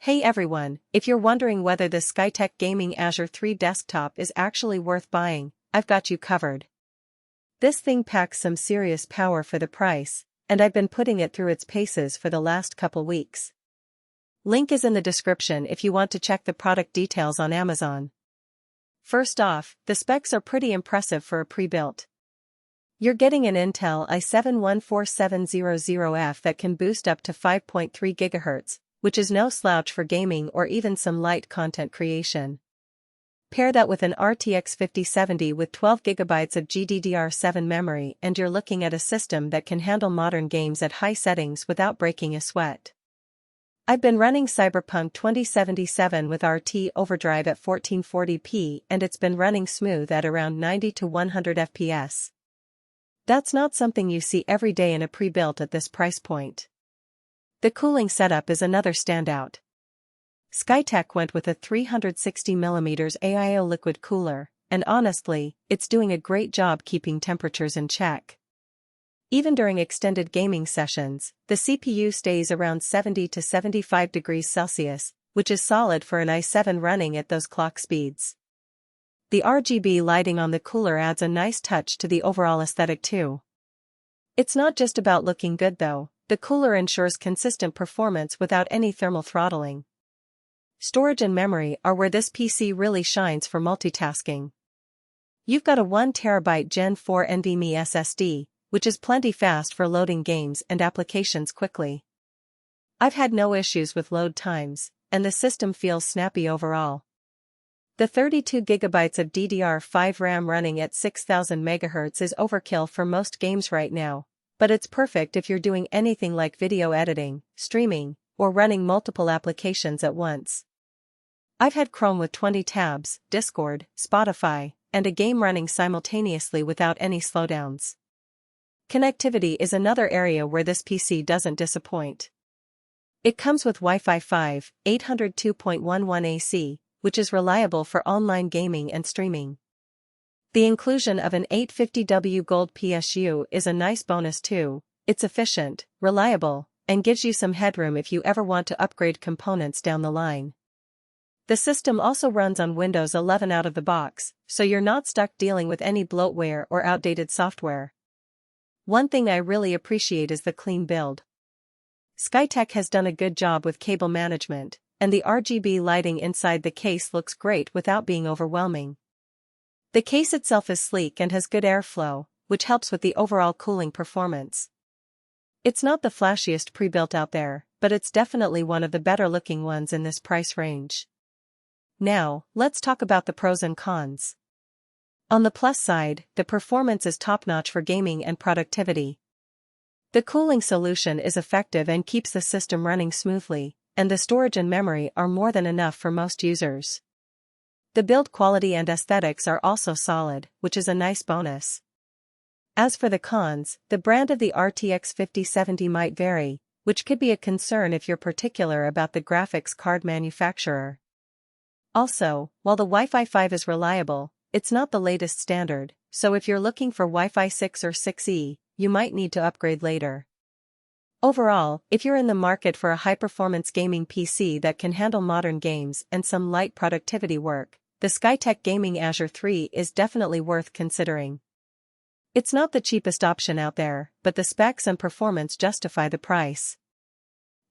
Hey everyone, if you're wondering whether the Skytech Gaming Azure 3 desktop is actually worth buying, I've got you covered. This thing packs some serious power for the price, and I've been putting it through its paces for the last couple weeks. Link is in the description if you want to check the product details on Amazon. First off, the specs are pretty impressive for a pre-built. You're getting an Intel i7-14700F that can boost up to 5.3 GHz, which is no slouch for gaming or even some light content creation. Pair that with an RTX 5070 with 12 GB of GDDR7 memory and you're looking at a system that can handle modern games at high settings without breaking a sweat. I've been running Cyberpunk 2077 with RT Overdrive at 1440p and it's been running smooth at around 90 to 100 FPS. That's not something you see every day in a pre-built at this price point. The cooling setup is another standout. Skytech went with a 360mm AIO liquid cooler, and honestly, it's doing a great job keeping temperatures in check. Even during extended gaming sessions, the CPU stays around 70 to 75 degrees Celsius, which is solid for an i7 running at those clock speeds. The RGB lighting on the cooler adds a nice touch to the overall aesthetic too. It's not just about looking good though, the cooler ensures consistent performance without any thermal throttling. Storage and memory are where this PC really shines for multitasking. You've got a 1TB Gen 4 NVMe SSD, which is plenty fast for loading games and applications quickly. I've had no issues with load times, and the system feels snappy overall. The 32 GB of DDR5 RAM running at 6000 MHz is overkill for most games right now, but it's perfect if you're doing anything like video editing, streaming, or running multiple applications at once. I've had Chrome with 20 tabs, Discord, Spotify, and a game running simultaneously without any slowdowns. Connectivity is another area where this PC doesn't disappoint. It comes with Wi-Fi 5, 802.11 AC, which is reliable for online gaming and streaming. The inclusion of an 850W Gold PSU is a nice bonus too. It's efficient, reliable, and gives you some headroom if you ever want to upgrade components down the line. The system also runs on Windows 11 out of the box, so you're not stuck dealing with any bloatware or outdated software. One thing I really appreciate is the clean build. Skytech has done a good job with cable management, and the RGB lighting inside the case looks great without being overwhelming. The case itself is sleek and has good airflow, which helps with the overall cooling performance. It's not the flashiest pre-built out there, but it's definitely one of the better looking ones in this price range. Now, let's talk about the pros and cons. On the plus side, the performance is top-notch for gaming and productivity. The cooling solution is effective and keeps the system running smoothly, and the storage and memory are more than enough for most users. The build quality and aesthetics are also solid, which is a nice bonus. As for the cons, the brand of the RTX 5070 might vary, which could be a concern if you're particular about the graphics card manufacturer. Also, while the Wi-Fi 5 is reliable, it's not the latest standard, so if you're looking for Wi-Fi 6 or 6E, you might need to upgrade later. Overall, if you're in the market for a high-performance gaming PC that can handle modern games and some light productivity work, the Skytech Gaming Azure 3 is definitely worth considering. It's not the cheapest option out there, but the specs and performance justify the price.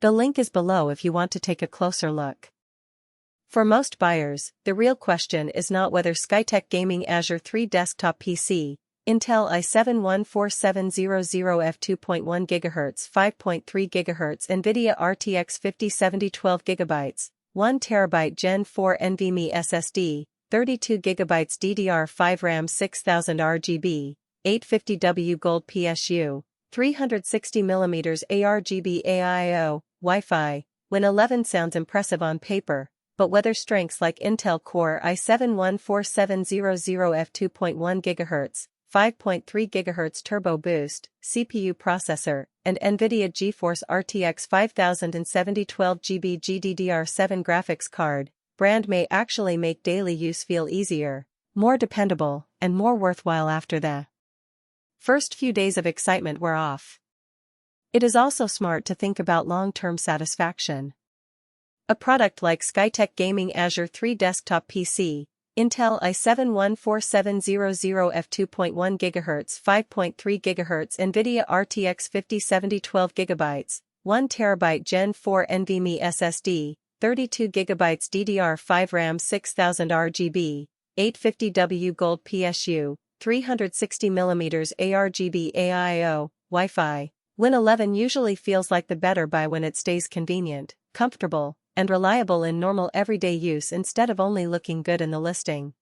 The link is below if you want to take a closer look. For most buyers, the real question is not whether Skytech Gaming Azure 3 desktop PC, Intel i7-14700F 2.1 GHz 5.3 GHz NVIDIA RTX 5070 12 GB, 1TB Gen 4 NVMe SSD, 32 GB DDR5 RAM 6000 RGB, 850W Gold PSU, 360mm ARGB AIO, Wi-Fi, Win 11 sounds impressive on paper, but whether strengths like Intel Core i7-14700F 2.1 GHz, 5.3 GHz Turbo Boost, CPU processor, and NVIDIA GeForce RTX 5070 12GB GDDR7 graphics card, brand may actually make daily use feel easier, more dependable, and more worthwhile after the first few days of excitement wear off. It is also smart to think about long-term satisfaction. A product like Skytech Gaming Azure 3 desktop PC, Intel i7-14700F 2.1 GHz 5.3 GHz NVIDIA RTX 5070 12GB, 1TB Gen 4 NVMe SSD, 32GB DDR5 RAM 6000 RGB, 850W Gold PSU, 360mm ARGB AIO, Wi-Fi. Win 11 usually feels like the better buy when it stays convenient, comfortable, and reliable in normal everyday use instead of only looking good in the listing.